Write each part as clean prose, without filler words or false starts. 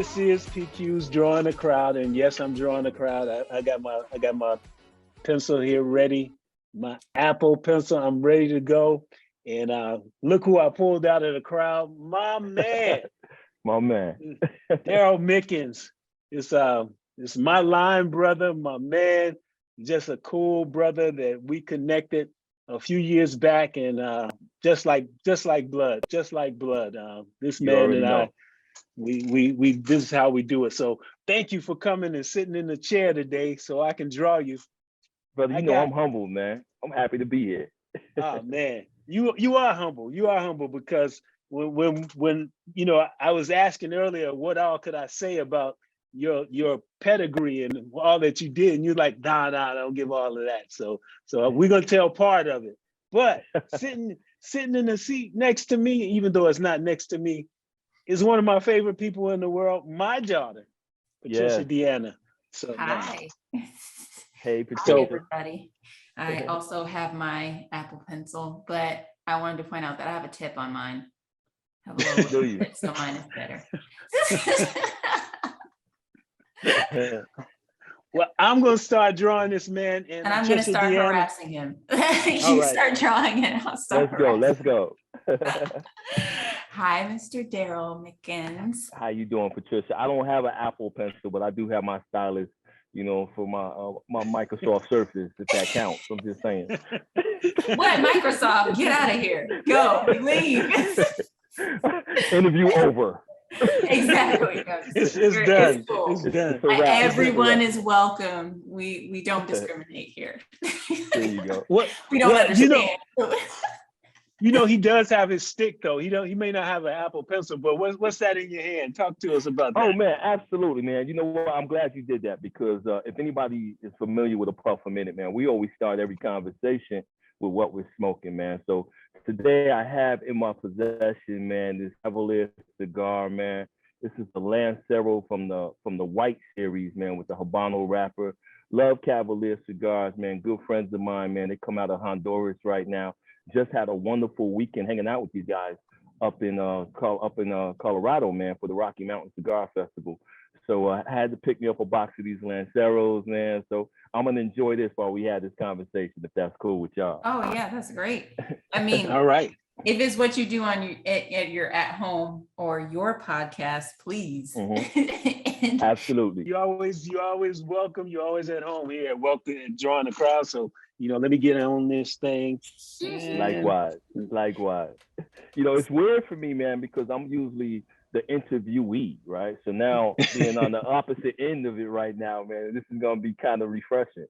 This is PeQue's Drawing a Crowd, and yes, I'm drawing a crowd. I got my pencil here ready, my Apple pencil. I'm ready to go. And look who I pulled out of the crowd, my man, My man. Darryl Mickens. It's my line brother, my man. Just a cool brother that we connected a few years back, and just like blood. This You man already and know. I. We this is how we do it. So thank you for coming and sitting in the chair today so I can draw you. Brother, I'm humbled, man. I'm happy to be here. Oh man, you are humble. You are humble because when I was asking earlier what all could I say about your pedigree and all that you did, and you're like, nah, don't give all of that. So we're gonna tell part of it. But sitting in the seat next to me, even though it's not next to me, is one of my favorite people in the world, my daughter, Patricia DeAnna. So hi. Hey, Hi, Patricia. everybody. I also have my Apple Pencil, but I wanted to point out that I have a tip on mine. I have a little Do you? tip, so mine is better. Well, I'm going to start drawing this man. And I'm going to start harassing him. Start drawing it. I'll start Let's go. Hi, Mr. Darryl Mickens. How you doing, Patricia? I don't have an Apple Pencil, but I do have my stylus, for my Microsoft Surface, if that counts. I'm just saying. What, Microsoft? Get out of here. Go. Leave. Interview over. Exactly. It's done. It's cool. It's done. Everyone is welcome. We don't discriminate here. There you go. We don't understand. He does have his stick though. He may not have an Apple Pencil, but what's that in your hand? Talk to us about that. Oh man, absolutely, man. You know what? I'm glad you did that because if anybody is familiar with a puff a minute, man, we always start every conversation with what we're smoking, man. So today I have in my possession, man, this Cavalier cigar, man. This is the Lancero from the White series, man, with the Habano wrapper. Love Cavalier cigars, man. Good friends of mine, man. They come out of Honduras right now. Just had a wonderful weekend hanging out with you guys up in Colorado, man, for the Rocky Mountain Cigar Festival. So I had to pick me up a box of these Lanceros, man. So I'm gonna enjoy this while we have this conversation, if that's cool with y'all. Oh yeah, that's great. I mean, all right. If it's what you do on your at home or your podcast, please. Mm-hmm. Absolutely. You always welcome. You're always at home here. Welcome and drawing the crowd. So let me get on this thing. Likewise. It's weird for me, man, because I'm usually the interviewee, right? So now being on the opposite end of it right now, man, this is gonna be kind of refreshing.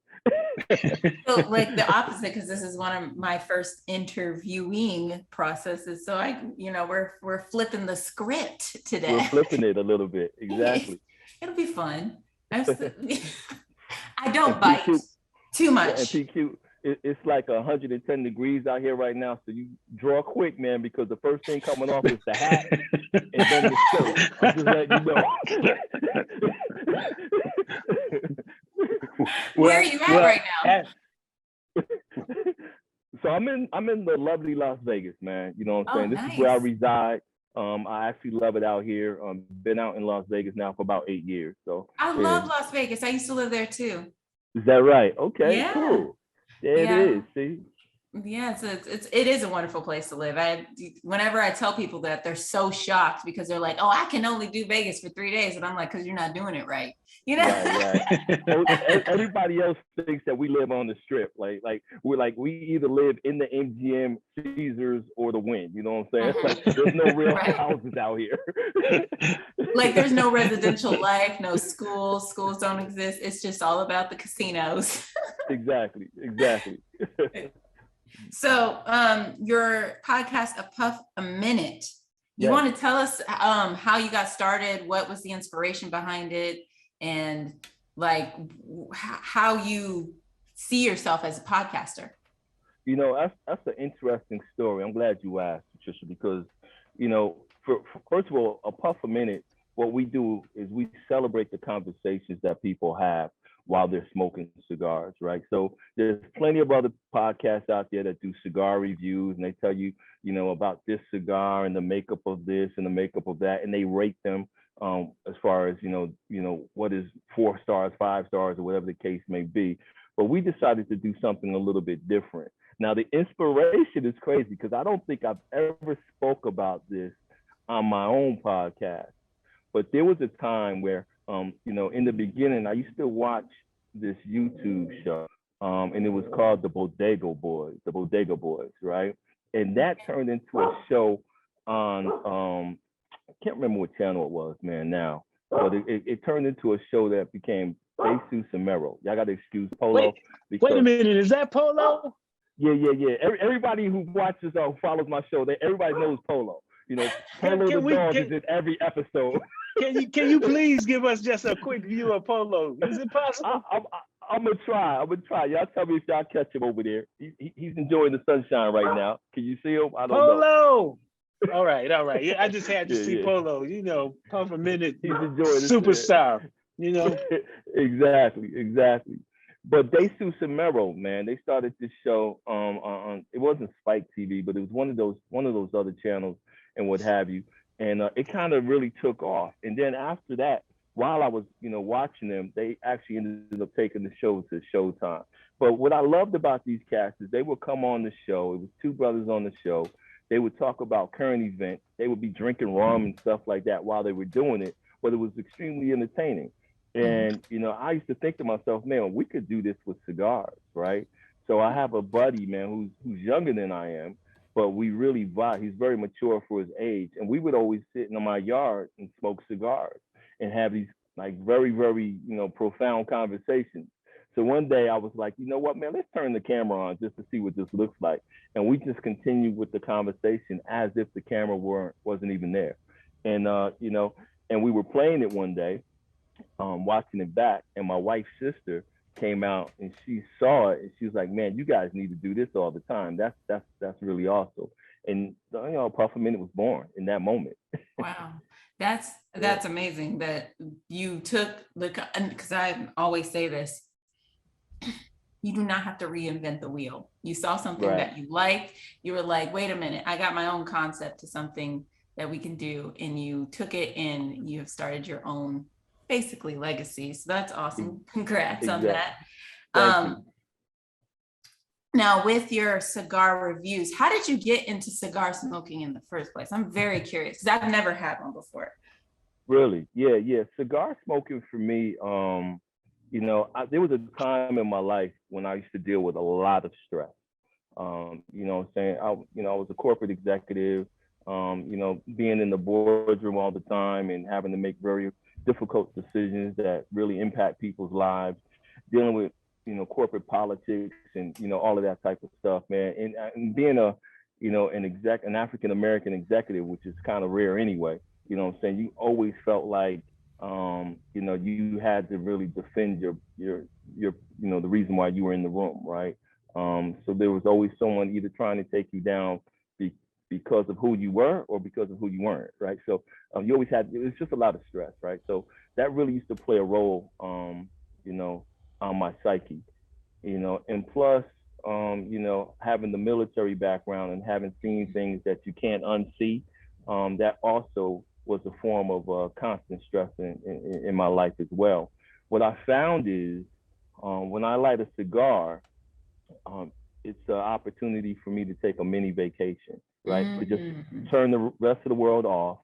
So like the opposite, because this is one of my first interviewing processes. So we're flipping the script today. We're flipping it a little bit, exactly. It'll be fun. I don't bite too much. And PeQue, it's like 110 degrees out here right now, so you draw quick, man, because the first thing coming off is the hat and then the shirt. I'm just letting you know. Where are you at right now? So I'm in the lovely Las Vegas, man. You know what I'm saying? Nice. This is where I reside. I actually love it out here. Been out in Las Vegas now for about 8 years. So I love Las Vegas. I used to live there too. Is that right? Okay, yeah. Cool. There it is. See? Yeah, it is a wonderful place to live. Whenever I tell people that, they're so shocked because they're like, "Oh, I can only do Vegas for 3 days," and I'm like, "Because you're not doing it right." Right. Everybody else thinks that we live on the strip. We either live in the MGM, Caesars, or the Wynn. You know what I'm saying? Like there's no real houses out here. Like there's no residential life, no schools. Schools don't exist. It's just all about the casinos. Exactly. So your podcast, A Puff a Minute, you want to tell us how you got started, what was the inspiration behind it, and like how you see yourself as a podcaster? That's an interesting story. I'm glad you asked, Patricia, because first of all, A Puff a Minute, what we do is we celebrate the conversations that people have while they're smoking cigars, right? So there's plenty of other podcasts out there that do cigar reviews, and they tell you, about this cigar and the makeup of this and the makeup of that, and they rate them as far as what is 4 stars, 5 stars, or whatever the case may be. But we decided to do something a little bit different. Now the inspiration is crazy because I don't think I've ever spoke about this on my own podcast. But there was a time where, in the beginning, I used to watch this YouTube show, and it was called The Bodega Boys, right? And that turned into a show on, I can't remember what channel it was, man, now. But it turned into a show that became Jesus and Mero. Y'all got to excuse Polo. Wait a minute, is that Polo? Yeah. Everybody who watches or follows my show, everybody knows Polo. Polo the dog is in every episode. Can you please give us just a quick view of Polo? Is it possible? I'm gonna try. Y'all tell me if y'all catch him over there. He's enjoying the sunshine right now. Can you see him? I don't know. Polo. All right. Yeah, I just had to see Polo. Puff a minute. He's enjoying superstar. Exactly. But Jesus and Mero, man, they started this show on it wasn't Spike TV, but it was one of those other channels and what have you. And it kind of really took off. And then after that, while I was, watching them, they actually ended up taking the show to Showtime. But what I loved about these cats is they would come on the show. It was 2 brothers on the show. They would talk about current events. They would be drinking rum and stuff like that while they were doing it, but it was extremely entertaining. And, I used to think to myself, man, we could do this with cigars, right? So I have a buddy, man, who's younger than I am, but we really vibe. He's very mature for his age. And we would always sit in my yard and smoke cigars and have these like very, very, profound conversations. So one day I was like, you know what, man, let's turn the camera on just to see what this looks like. And we just continued with the conversation as if the camera wasn't even there. And, and we were playing it one day, watching it back, and my wife's sister came out and she saw it and she was like, man, you guys need to do this all the time. That's really awesome. And Puff a Minute was born in that moment. Wow. That's amazing that you took because I always say this, you do not have to reinvent the wheel. You saw something that you liked, you were like, wait a minute, I got my own concept to something that we can do, and you took it and you have started your own basically legacy. So that's awesome. Congrats on that. Now with your cigar reviews, how did you get into cigar smoking in the first place? I'm very curious because I've never had one before. Really? Yeah. Cigar smoking for me, there was a time in my life when I used to deal with a lot of stress. I was a corporate executive, being in the boardroom all the time and having to make very difficult decisions that really impact people's lives, dealing with, corporate politics and, all of that type of stuff, man. And being an African-American executive, which is kind of rare anyway, you always felt like, you had to really defend your the reason why you were in the room, right? So there was always someone either trying to take you down because of who you were or because of who you weren't, right? So you always it was just a lot of stress, right? So that really used to play a role, on my psyche, and plus, having the military background and having seen things that you can't unsee, that also was a form of constant stress in my life as well. What I found is when I light a cigar, it's an opportunity for me to take a mini vacation, right? To just turn the rest of the world off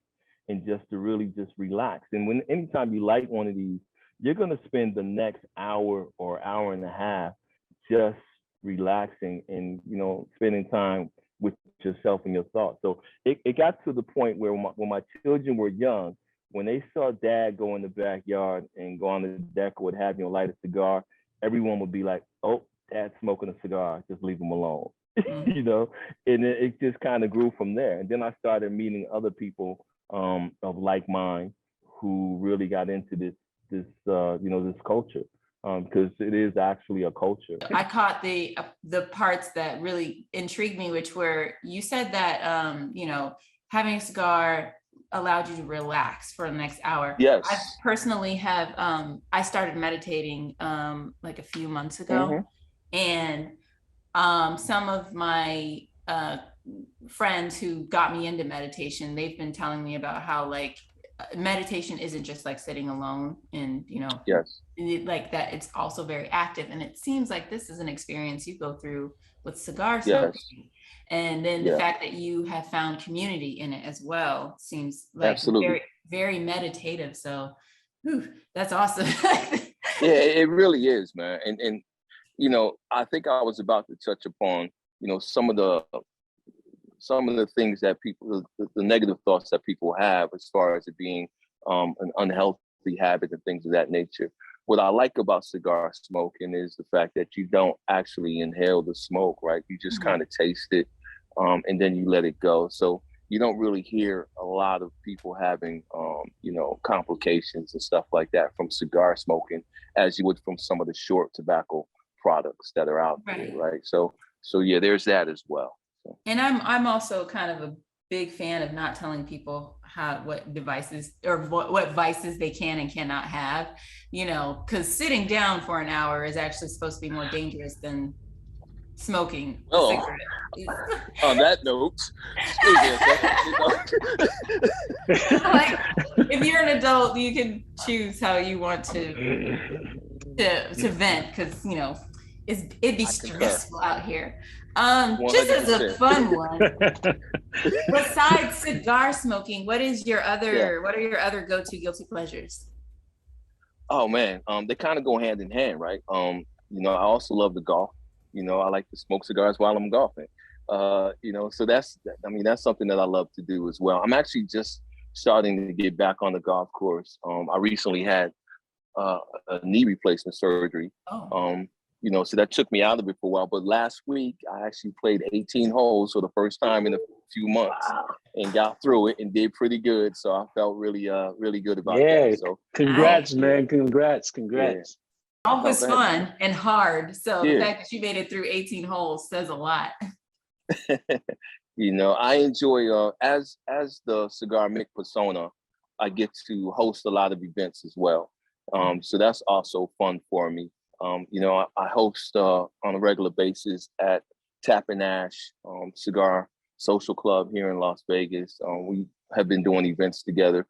and just to really just relax. And anytime you light one of these, you're gonna spend the next hour or hour and a half just relaxing and, spending time with yourself and your thoughts. So it got to the point where when my children were young, when they saw dad go in the backyard and go on the deck or what have you, light a cigar, everyone would be like, oh, dad's smoking a cigar, just leave him alone. And it just kind of grew from there. And then I started meeting other people of like mind who really got into this culture. Because it is actually a culture. I caught the parts that really intrigued me, which were, you said that, having a cigar allowed you to relax for the next hour. Yes. I personally have, I started meditating like a few months ago. And some of my friends who got me into meditation, they've been telling me about how like meditation isn't just like sitting alone and, Yes. like that, it's also very active. And it seems like this is an experience you go through with cigar Yes. smoking. And then the fact that you have found community in it as well seems like Absolutely. very, very meditative. So that's awesome. Yeah, it really is, man. And I think I was about to touch upon, some of the things that people, the negative thoughts that people have as far as it being an unhealthy habit and things of that nature. What I like about cigar smoking is the fact that you don't actually inhale the smoke, right? You just kind of taste it, and then you let it go. So you don't really hear a lot of people having, complications and stuff like that from cigar smoking, as you would from some of the short tobacco products that are out there, right? So yeah, there's that as well. So. And I'm also kind of a big fan of not telling people what devices or what vices they can and cannot have, because sitting down for an hour is actually supposed to be more dangerous than smoking a cigarette. On that note, like, if you're an adult, you can choose how you want to vent, because it'd be stressful out here. Just as a fun one, besides cigar smoking, what are your other go-to guilty pleasures? Oh man, they kind of go hand in hand, right? I also love to golf. I like to smoke cigars while I'm golfing. So that's something that I love to do as well. I'm actually just starting to get back on the golf course. I recently had a knee replacement surgery. So that took me out of it for a while. But last week, I actually played 18 holes for the first time in a few months and got through it and did pretty good. So I felt really, really good about that. So congrats, man. Congrats. Yeah. Golf was fun and hard. So the fact that you made it through 18 holes says a lot. I enjoy, as the Cigar Mick persona, I get to host a lot of events as well. So that's also fun for me. I host on a regular basis at Tap and Ash Cigar Social Club here in Las Vegas. We have been doing events together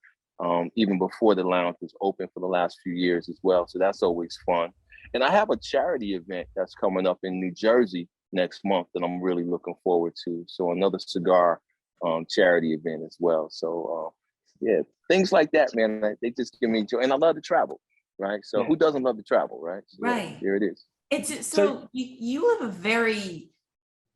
even before the lounge was open for the last few years as well. So that's always fun. And I have a charity event that's coming up in New Jersey next month that I'm really looking forward to. So another cigar charity event as well. So things like that, man, they just give me joy. And I love to travel. Right. So who doesn't love to travel? Right. So, right. Here it is. It's so you live a very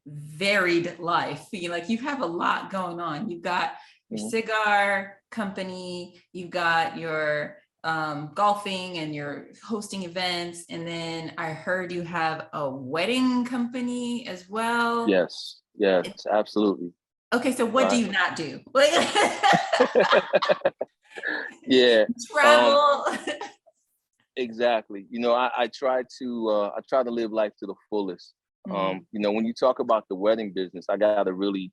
varied life. You have a lot going on. You've got your cigar company, you've got your golfing and you're hosting events. And then I heard you have a wedding company as well. Yes, absolutely. Okay. So what do you not do? Travel. Exactly. I try to live life to the fullest. When you talk about the wedding business, I gotta really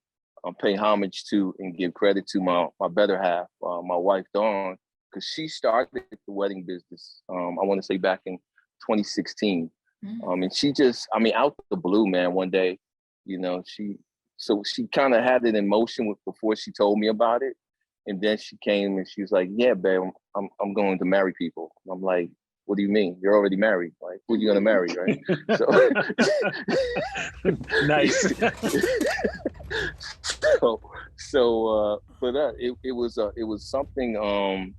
pay homage to and give credit to my better half, my wife Dawn, because she started the wedding business. I want to say back in 2016, and she just, out the blue, man. One day, she kind of had it in motion before she told me about it, and then she came and she was like, "Yeah, babe, I'm going to marry people." And I'm like, "What do you mean? You're already married. Like, who are you gonna marry, right?" So nice. It was something. I'm.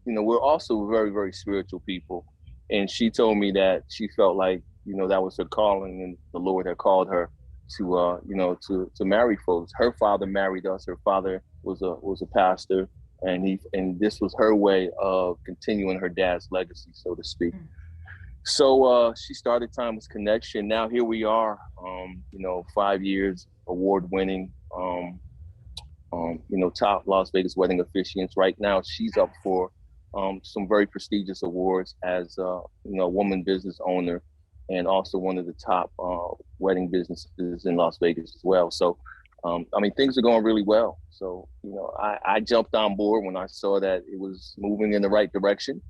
We're also very, very spiritual people, and she told me that she felt like that was her calling, and the Lord had called her to marry folks. Her father married us. Her father was a pastor. And this was her way of continuing her dad's legacy, so to speak. So she started Timeless Connection. Now here we are, 5 years, award-winning, top Las Vegas wedding officiants. Right now, she's up for some very prestigious awards as a woman business owner, and also one of the top wedding businesses in Las Vegas as well. So. Things are going really well. So, I jumped on board when I saw that it was moving in the right direction.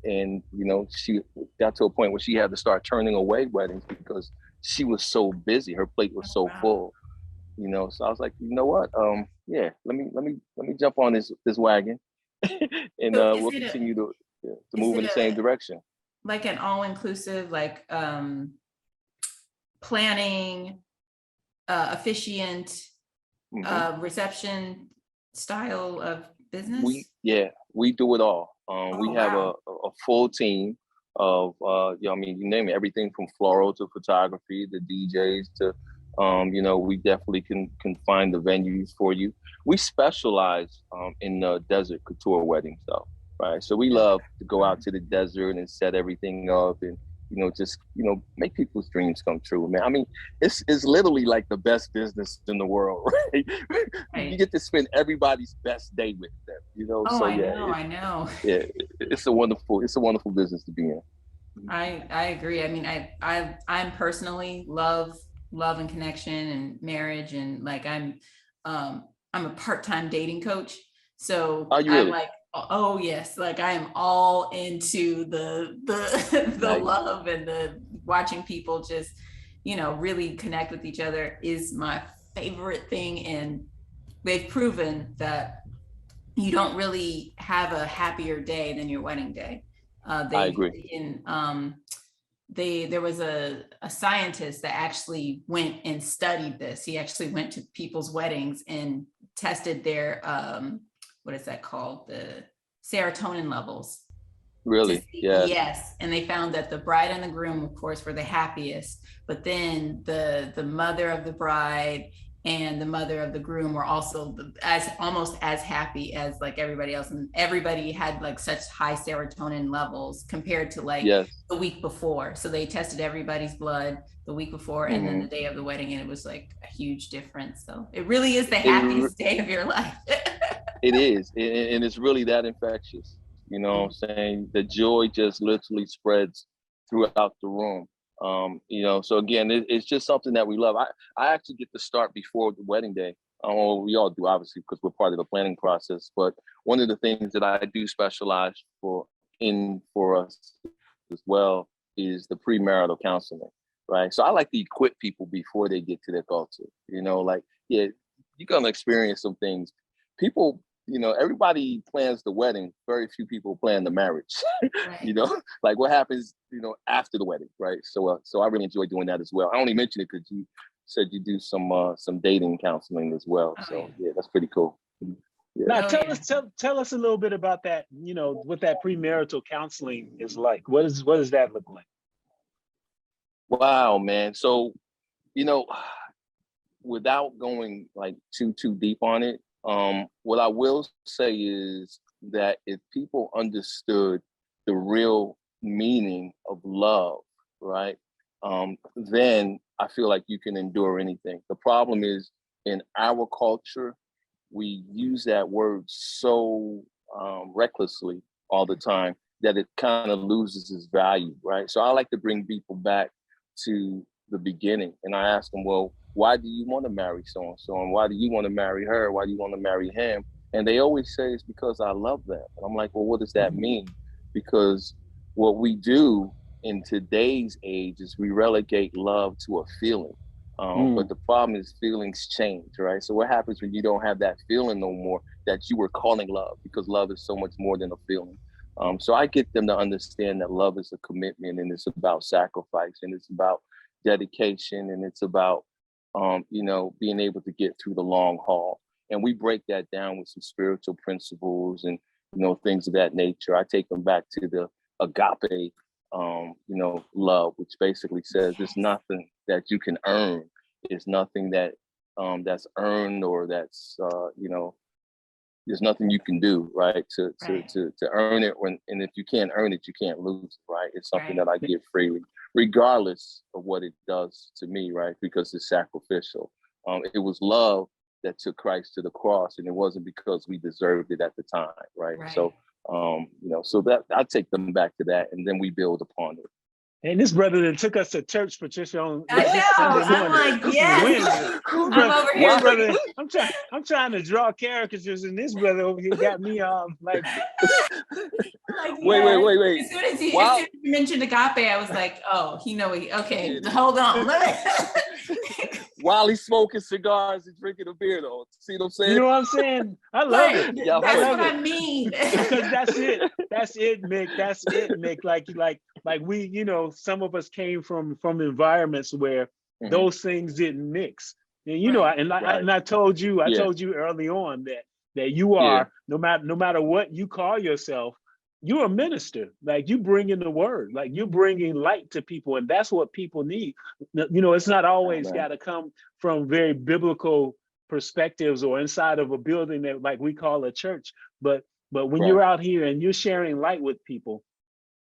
And, she got to a point where she had to start turning away weddings because she was so busy. Her plate was so full. You know, so I was like, you know what? Yeah, let me jump on this wagon, and So we'll continue to is move in it the same direction. like an all-inclusive, like planning, efficient, reception style of business? We do it all. We Oh, have wow. a full team of I mean, you name it, everything from floral to photography, the DJs to we definitely can find the venues for you. We specialize in desert couture wedding stuff, right? So we love to go out to the desert and set everything up and just make people's dreams come true, man. I mean, it's literally like the best business in the world, right? You Right. get to spend everybody's best day with them, Oh, so I yeah, know, I know. it's a wonderful business to be in. I agree. I mean, I'm personally love and connection and marriage, and like I'm a part-time dating coach. So Are you I'm really? like, oh yes, like I am all into the Nice. love and the watching people just, really connect with each other is my favorite thing. And they've proven that you don't really have a happier day than your wedding day. I They've agree. taken there was a scientist that actually went and studied this. He actually went to people's weddings and tested their what is that called? The serotonin levels. Really? Yes. Yes, and they found that the bride and the groom, of course, were the happiest, but then the mother of the bride and the mother of the groom were also as almost as happy as like everybody else, and everybody had like such high serotonin levels compared to like Yes. the week before. So they tested everybody's blood the week before and then Hmm. the day of the wedding, and it was like a huge difference. So it really is the It happiest day of your life. it is, and it's really that infectious. You know what I'm saying? The joy just literally spreads throughout the room. So again, it's just something that we love. I actually get to start before the wedding day. Well, we all do, obviously, because we're part of the planning process. But one of the things that I do specialize for us as well is the premarital counseling, right? So I like to equip people before they get to their altar. Like, yeah, you're gonna experience some things. People, everybody plans the wedding. Very few people plan the marriage. Right. Like what happens, after the wedding, right? So I really enjoy doing that as well. I only mentioned it because you said you do some dating counseling as well. Oh, So yeah. yeah, that's pretty cool. Yeah. Now, Oh, yeah. tell us a little bit about that. What that premarital counseling is like. What does that look like? Wow, man. So, you know, without going like too deep on it, what I will say is that if people understood the real meaning of love, right, then I feel like you can endure anything. The problem is in our culture, we use that word so recklessly all the time that it kind of loses its value, right? So I like to bring people back to the beginning, and I ask them, well, why do you want to marry so and so, and why do you want to marry her? Why do you want to marry him? And they always say it's because I love them. And I'm like, well, what does that mean? Because what we do in today's age is we relegate love to a feeling. But the problem is feelings change, right? So what happens when you don't have that feeling no more that you were calling love? Because love is so much more than a feeling. So I get them to understand that love is a commitment, and it's about sacrifice, and it's about dedication, and it's about being able to get through the long haul. And we break that down with some spiritual principles and things of that nature. I take them back to the agape, love, which basically says there's nothing that you can earn. It's nothing that's earned, or that's there's nothing you can do, right, Right. to earn it. And if you can't earn it, you can't lose it, right? It's something Right. that I give freely, regardless of what it does to me, right? Because it's sacrificial. It was love that took Christ to the cross, and it wasn't because we deserved it at the time, right? Right. So, so that I take them back to that, and then we build upon it. And this brother that took us to church, Patricia, on I this know. Sunday I'm morning. like, This is yes. Wednesday. I'm over here. Why? Brother, I'm trying to draw caricatures, and this brother over here got me like. Like, Wait. As soon as you mentioned agape, I was like, oh, okay, hold on. while he's smoking cigars and drinking a beer, though. See what I'm saying? You know what I'm saying? I love Right. it. Yeah, That's I love what it. I mean. Because that's it. That's it, Mick. That's it, Mick. Like we, you know, some of us came from environments where those things didn't mix. And you know, Right. and I told you, Yeah. early on that you are, no matter what you call yourself, you're a minister. Like you bring in the word, like you bringing light to people, and that's what people need. You know, it's not always got to come from very biblical perspectives or inside of a building that like we call a church, but when you're out here and you're sharing light with people,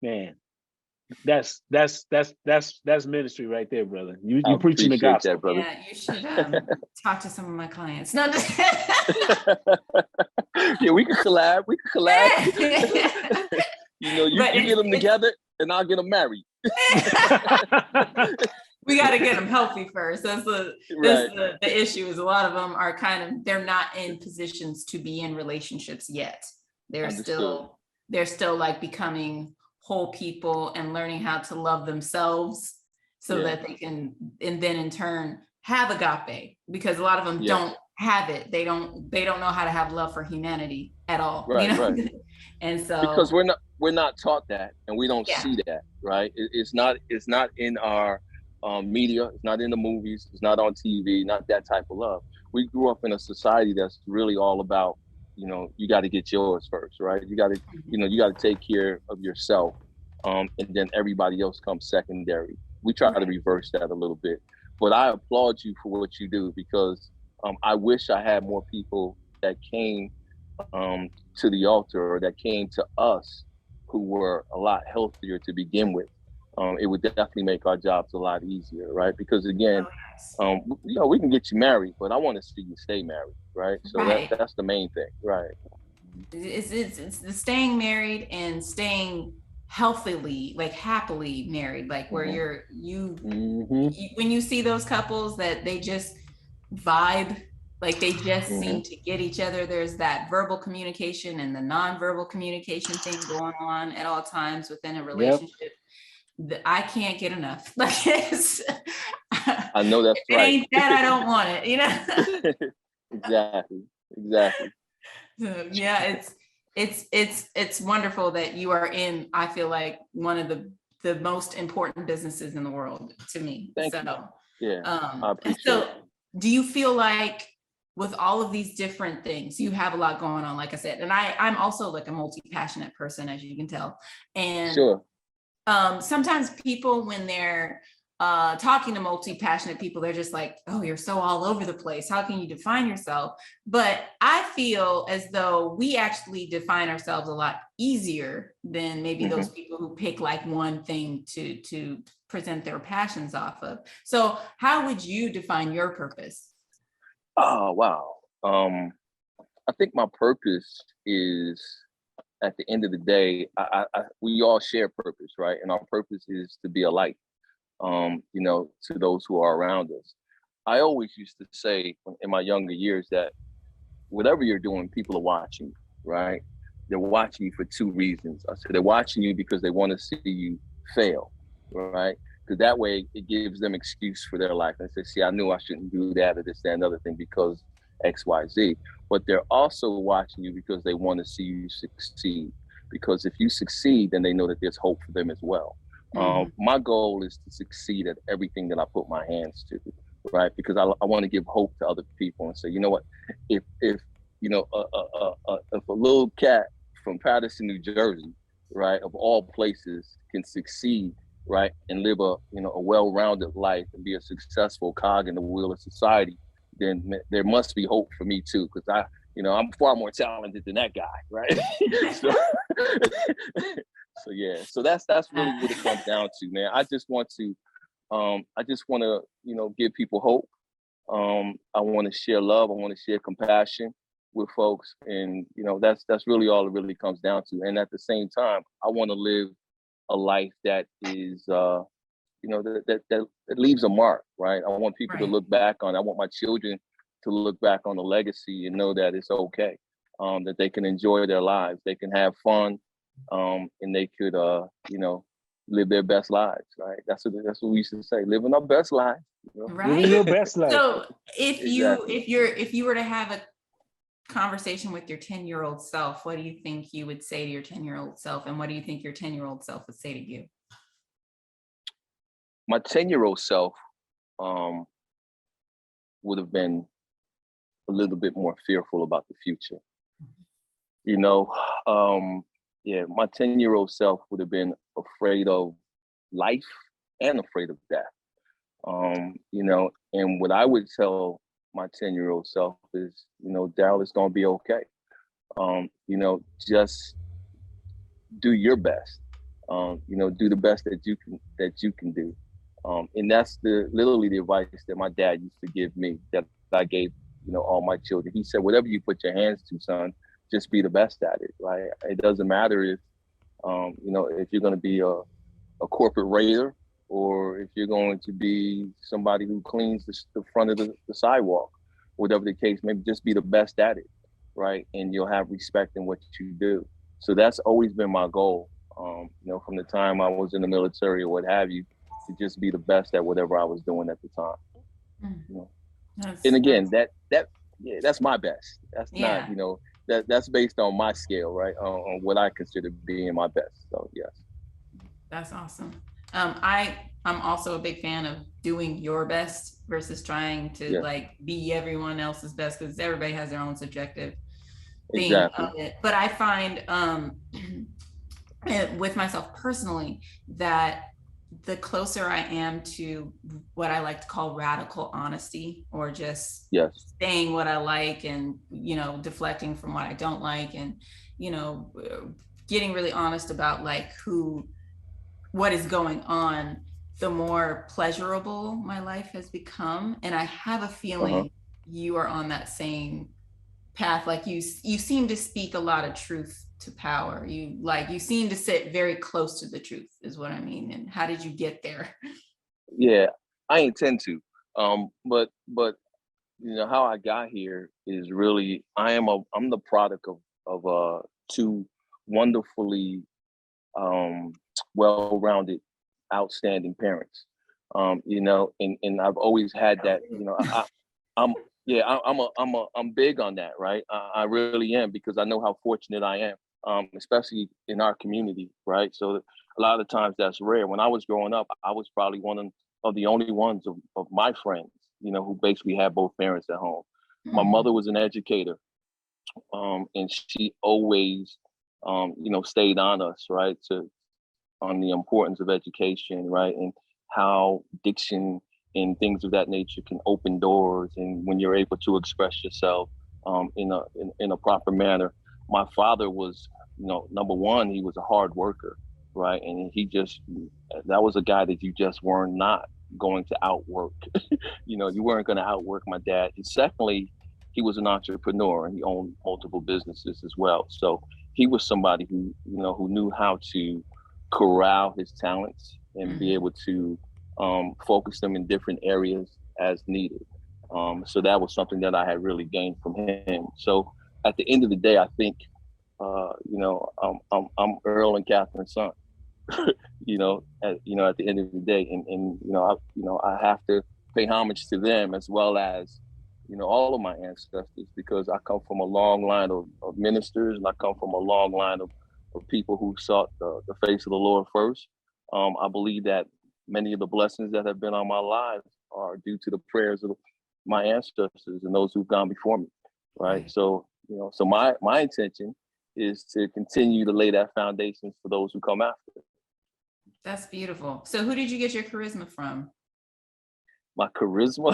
man, that's ministry right there, brother. You preaching the gospel. That, brother. Yeah, you should talk to some of my clients. No, just yeah, we can collab. You know, you get them together, and I'll get them married. We got to get them healthy first. That's the issue. Is a lot of them are they're not in positions to be in relationships yet. They're still like becoming whole people and learning how to love themselves so that they can, and then in turn have agape, because a lot of them don't have it. They don't know how to have love for humanity at all. Right, you know? right. And so because we're not taught that, and we don't see that, right? It's not in our media. It's not in the movies. It's not on TV. Not that type of love. We grew up in a society that's really all about, you know, you got to get yours first, right? You got to take care of yourself, and then everybody else comes secondary. We try to reverse that a little bit, but I applaud you for what you do, because I wish I had more people that came to the altar, or that came to us, who were a lot healthier to begin with. It would definitely make our jobs a lot easier, right? Because again, you know, we can get you married, but I want to see you stay married, right? So that's the main thing, right? It's the staying married and staying healthily, like happily married, like where you when you see those couples that they just vibe, like they just seem to get each other. There's that verbal communication and the non-verbal communication thing going on at all times within a relationship. I can't get enough. Like I know that's if it ain't that, I don't want it, you know? Exactly. So, yeah, it's wonderful that you are in, I feel like, one of the most important businesses in the world to me. Thank you. Yeah, I appreciate it. Do you feel like with all of these different things, you have a lot going on, like I said, and I'm also like a multi-passionate person, as you can tell. And sometimes people, when they're talking to multi-passionate people, they're just like, oh, you're so all over the place. How can you define yourself? But I feel as though we actually define ourselves a lot easier than maybe those people who pick like one thing to present their passions off of. So how would you define your purpose? Oh, wow. I think my purpose is, at the end of the day, we all share purpose, right? And our purpose is to be a light, you know, to those who are around us. I always used to say in my younger years that whatever you're doing, people are watching you, right? They're watching you for two reasons. I said they're watching you because they want to see you fail, right? Because that way it gives them excuse for their life. And say, see, I knew I shouldn't do that or this, that, and other thing because X, Y, Z. But they're also watching you because they want to see you succeed. Because if you succeed, then they know that there's hope for them as well. My goal is to succeed at everything that I put my hands to, right? Because I want to give hope to other people and say, you know what, if you know, if a little cat from Paterson, New Jersey, right, of all places, can succeed, right, and live a well-rounded life and be a successful cog in the wheel of society, then there must be hope for me too, because I'm far more talented than that guy, right? So that's really what it comes down to, man. I just want to give people hope. I want to share love. I want to share compassion with folks, and that's really all it really comes down to. And at the same time, I want to live a life that is that leaves a mark, right? I want people to look back on. I want my children to look back on the legacy and know that it's okay, that they can enjoy their lives, they can have fun, and they could live their best lives, right? That's what we used to say, living our best life. You know? Right. Living your best life. So if Exactly. you were to have a conversation with your 10-year-old self, what do you think you would say to your 10-year-old self? And what do you think your 10-year-old self would say to you? My 10-year-old self would have been a little bit more fearful about the future. You know, yeah, my 10-year-old self would have been afraid of life and afraid of death. You know, and what I would tell my 10-year-old self is, you know, Darryl, it's gonna be okay. You know, just do your best. You know, do the best that you can do. And that's literally the advice that my dad used to give me, that I gave, you know, all my children. He said, whatever you put your hands to, son, just be the best at it, right? It doesn't matter if, you know, if you're going to be a corporate raider, or if you're going to be somebody who cleans the front of the sidewalk, whatever the case, maybe just be the best at it, right? And you'll have respect in what you do. So that's always been my goal, you know, from the time I was in the military or what have you, to just be the best at whatever I was doing at the time. You know? And again, yeah, that's my best. That's not, you know, that's based on my scale, right? On what I consider being my best. So yes. That's awesome. I'm also a big fan of doing your best versus trying to like be everyone else's best, because everybody has their own subjective thing of it. But I find with myself personally that the closer I am to what I like to call radical honesty, or just saying what I like and, you know, deflecting from what I don't like, and, you know, getting really honest about like what is going on, the more pleasurable my life has become. And I have a feeling you are on that same path. Like you seem to speak a lot of truth to power. You seem to sit very close to the truth, is what I mean. And how did you get there? Yeah, I intend to. But you know how I got here is really I'm the product of two wonderfully well-rounded, outstanding parents. You know, and I've always had that. You know, I'm big on that, right? I really am, because I know how fortunate I am, especially in our community, right? So a lot of times that's rare. When I was growing up, I was probably one of the only ones of my friends, you know, who basically had both parents at home. My mother was an educator, and she always, you know, stayed on us, right, on the importance of education, right, and how diction and things of that nature can open doors, and when you're able to express yourself in a proper manner. My father was, you know, number one, he was a hard worker, right, and that was a guy that you just were not going to outwork. You know, you weren't going to outwork my dad. And secondly, he was an entrepreneur, and he owned multiple businesses as well. So he was somebody who, you know, who knew how to corral his talents and be able to focus them in different areas as needed. So that was something that I had really gained from him. So at the end of the day, I think, you know, I'm Earl and Catherine's son. You know, at the end of the day, and you know, I have to pay homage to them, as well as, you know, all of my ancestors, because I come from a long line of ministers, and I come from a long line of people who sought the face of the Lord first. I believe that many of the blessings that have been on my life are due to the prayers of my ancestors and those who've gone before me, right? So, you know, so my intention is to continue to lay that foundation for those who come after. That's beautiful. So who did you get your charisma from? My charisma?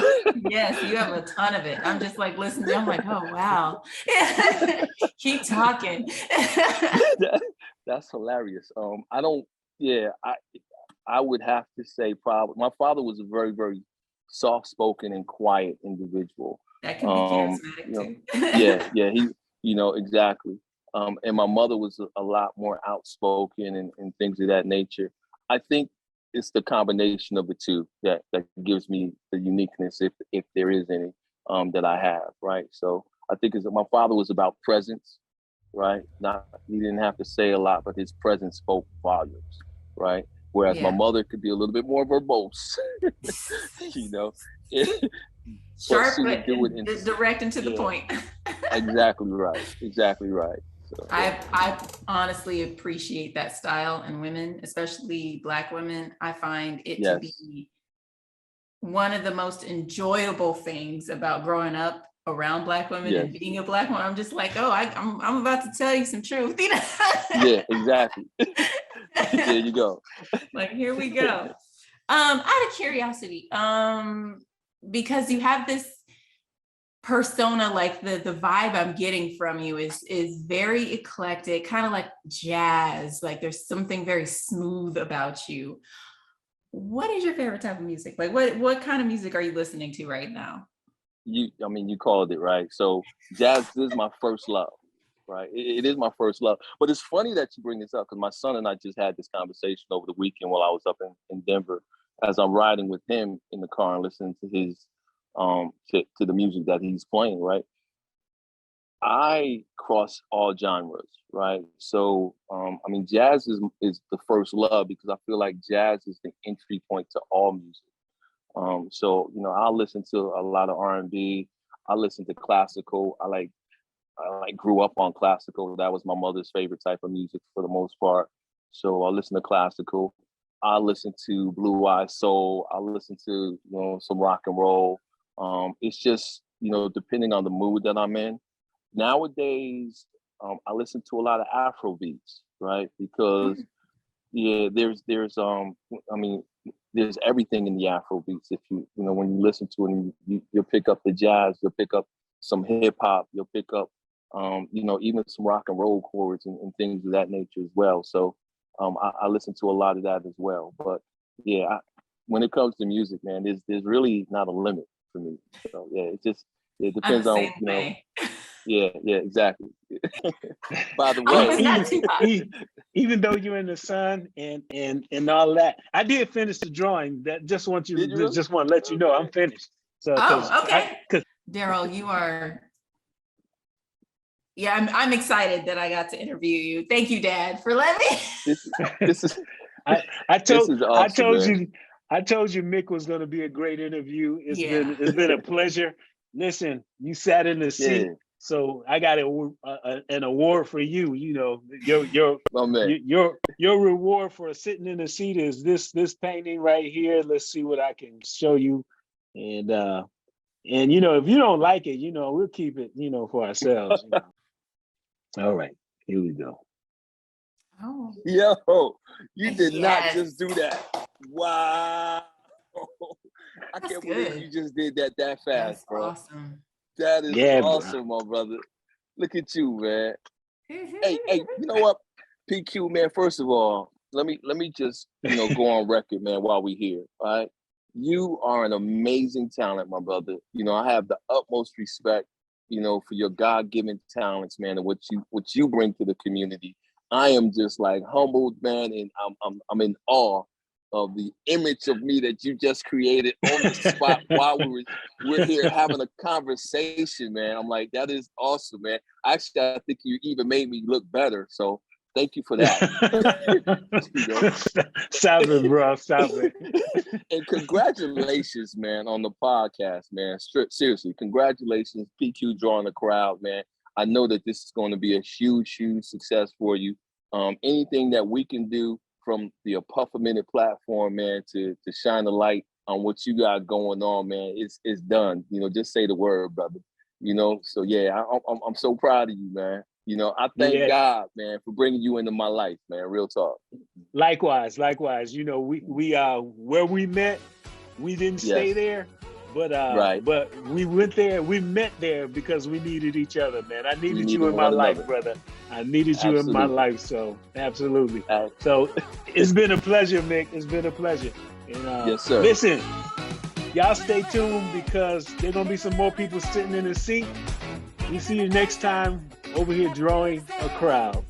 Yes, you have a ton of it. I'm just like listening. I'm like, oh wow. Keep talking. That's hilarious. I would have to say probably my father was a very, very soft-spoken and quiet individual. That can be charismatic, you know, too. he, you know, exactly. And my mother was a lot more outspoken and things of that nature. I think it's the combination of the two that gives me the uniqueness, if there is any, that I have, right? So I think my father was about presence, right? He didn't have to say a lot, but his presence spoke volumes, right? whereas my mother could be a little bit more verbose, you know. Sharp, but do it direct and to the point. Exactly right. So, I honestly appreciate that style in women, especially Black women. I find it to be one of the most enjoyable things about growing up around Black women and being a Black woman. I'm just like, oh, I'm about to tell you some truth. Yeah, exactly. There you go. Like, here we go. Out of curiosity, because you have this persona, like the vibe I'm getting from you is very eclectic, kind of like jazz. Like there's something very smooth about you. What is your favorite type of music? Like what kind of music are you listening to right now? You called it right. So jazz is my first love, right? It is my first love. But it's funny that you bring this up because my son and I just had this conversation over the weekend while I was up in Denver, as I'm riding with him in the car and listening to his to the music that he's playing, right? I cross all genres, right? So jazz is the first love because I feel like jazz is the entry point to all music. So I listen to a lot of R&B. I listen to classical. I grew up on classical. That was my mother's favorite type of music for the most part. So I listen to classical. I listen to blue-eyed soul. I listen to some rock and roll. It's just depending on the mood that I'm in. Nowadays, I listen to a lot of Afro beats, right? Because there's everything in the Afro beats. If when you listen to it, and you'll pick up the jazz, you'll pick up some hip hop, you'll pick up even some rock and roll chords and things of that nature as well. So I listen to a lot of that as well. But when it comes to music, man, there's really not a limit for me. So it depends on Yeah, exactly. By the way, even though you're in the sun and all that, I did finish the drawing. That just want to let you know I'm finished. So okay. Darryl, you are. Yeah, I'm excited that I got to interview you. Thank you, Dad, for letting me. This is. I told awesome, I told you Mick was going to be a great interview. It's been a pleasure. Listen, you sat in the seat. So I got an award for you. Your reward for sitting in the seat is this painting right here. Let's see what I can show you. And if you don't like it, we'll keep it, for ourselves. All right, here we go. Oh. Yo, you did not just do that. Wow. I can't believe you just did that fast, That's bro. Awesome. That is awesome, my brother. Look at you, man. Hey, you know what, PeQue, man? First of all, let me just go on record, man. While we here, all right? You are an amazing talent, my brother. I have the utmost respect, for your God-given talents, man, and what you bring to the community. I am just like humbled, man, and I'm in awe of the image of me that you just created on the spot while we're here having a conversation, man. I'm like, that is awesome, man. Actually, I think you even made me look better. So thank you for that. Stop it, bro. Stop it. And congratulations, man, on the podcast, man. Seriously, congratulations, PeQue drawing a crowd, man. I know that this is going to be a huge, huge success for you. Anything that we can do from the A Puff a Minute platform, man, to shine a light on what you got going on, man, it's done. Just say the word, brother. So I'm so proud of you, man. I thank God, man, for bringing you into my life, man. Real talk. Likewise. We where we met, we didn't stay there, but we went there. We met there because we needed each other, man. I needed you in my life, brother. I needed you in my life, so absolutely. So it's been a pleasure, Mick. It's been a pleasure. And, yes, sir. Listen, y'all stay tuned because there's gonna be some more people sitting in the seat. We see you next time over here drawing a crowd.